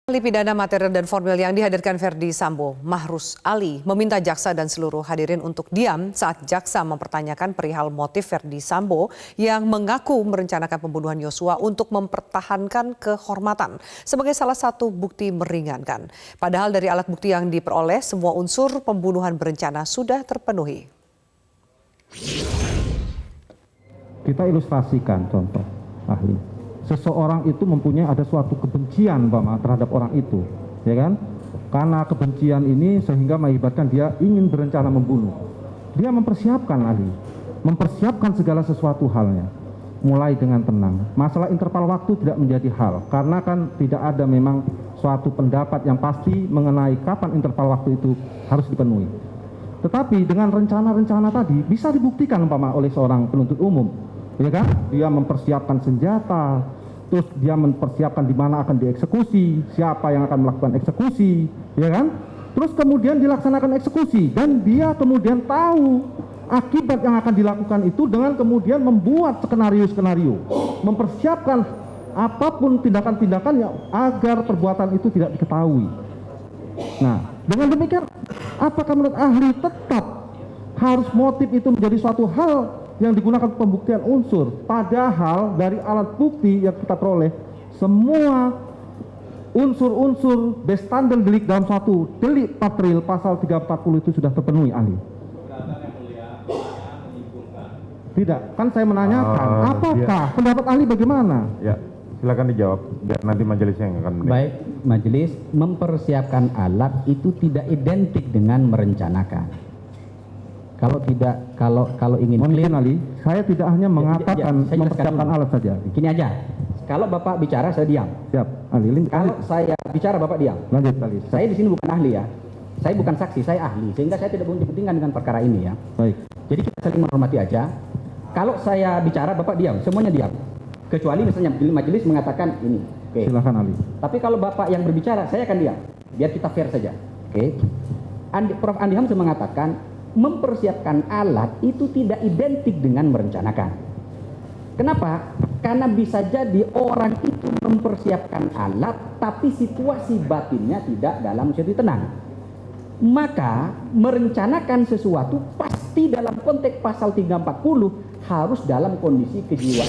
Ahli pidana material dan formil yang dihadirkan Verdi Sambo, Mahrus Ali, meminta jaksa dan seluruh hadirin untuk diam saat jaksa mempertanyakan perihal motif Verdi Sambo yang mengaku merencanakan pembunuhan Yosua untuk mempertahankan kehormatan sebagai salah satu bukti meringankan. Padahal dari alat bukti yang diperoleh, semua unsur pembunuhan berencana sudah terpenuhi. Kita ilustrasikan contoh, ahli. Seseorang itu mempunyai ada suatu kebencian terhadap orang itu, ya kan? Karena kebencian ini sehingga mengakibatkan dia ingin berencana membunuh. Dia mempersiapkan, ahli, mempersiapkan segala sesuatu halnya, mulai dengan tenang. Masalah interval waktu tidak menjadi hal, karena kan tidak ada memang suatu pendapat yang pasti mengenai kapan interval waktu itu harus dipenuhi. Tetapi dengan rencana-rencana tadi bisa dibuktikan oleh seorang penuntut umum, ya kan? Dia mempersiapkan senjata, terus dia mempersiapkan di mana akan dieksekusi, siapa yang akan melakukan eksekusi, ya kan? Terus kemudian dilaksanakan eksekusi dan dia kemudian tahu akibat yang akan dilakukan itu dengan kemudian membuat skenario-skenario, mempersiapkan apapun tindakan-tindakan yang agar perbuatan itu tidak diketahui. Nah, dengan demikian apakah menurut ahli tetap harus motif itu menjadi suatu hal yang digunakan pembuktian unsur, padahal dari alat bukti yang kita peroleh semua unsur-unsur bestandel delik dalam suatu delik material pasal 340 itu sudah terpenuhi, ahli? Tidak, kan saya menanyakan apakah pendapat ahli bagaimana? Ya, silakan dijawab biar nanti majelis yang akan menilai. Baik, majelis, mempersiapkan alat itu tidak identik dengan merencanakan. Kalau tidak, kalau ingin clear, ahli, saya tidak hanya mengatakan saya mempersiapkan alat saja. Gini aja, kalau Bapak bicara saya diam. Siap, ahli. Kalau saya bicara Bapak diam. Lanjut, ahli. Saya di sini bukan ahli ya. Saya bukan saksi, saya ahli. Sehingga saya tidak punya kepentingan dengan perkara ini ya. Baik. Jadi kita saling menghormati aja. Kalau saya bicara Bapak diam, semuanya diam. Kecuali misalnya majelis mengatakan ini. Oke. Silakan, ahli. Tapi kalau Bapak yang berbicara, saya akan diam. Biar kita fair saja. Oke. Prof. Andi Hamzah mengatakan mempersiapkan alat itu tidak identik dengan merencanakan. Kenapa? Karena bisa jadi orang itu mempersiapkan alat tapi situasi batinnya tidak dalam situasi tenang. Maka merencanakan sesuatu pasti dalam konteks pasal 340 harus dalam kondisi kejiwaan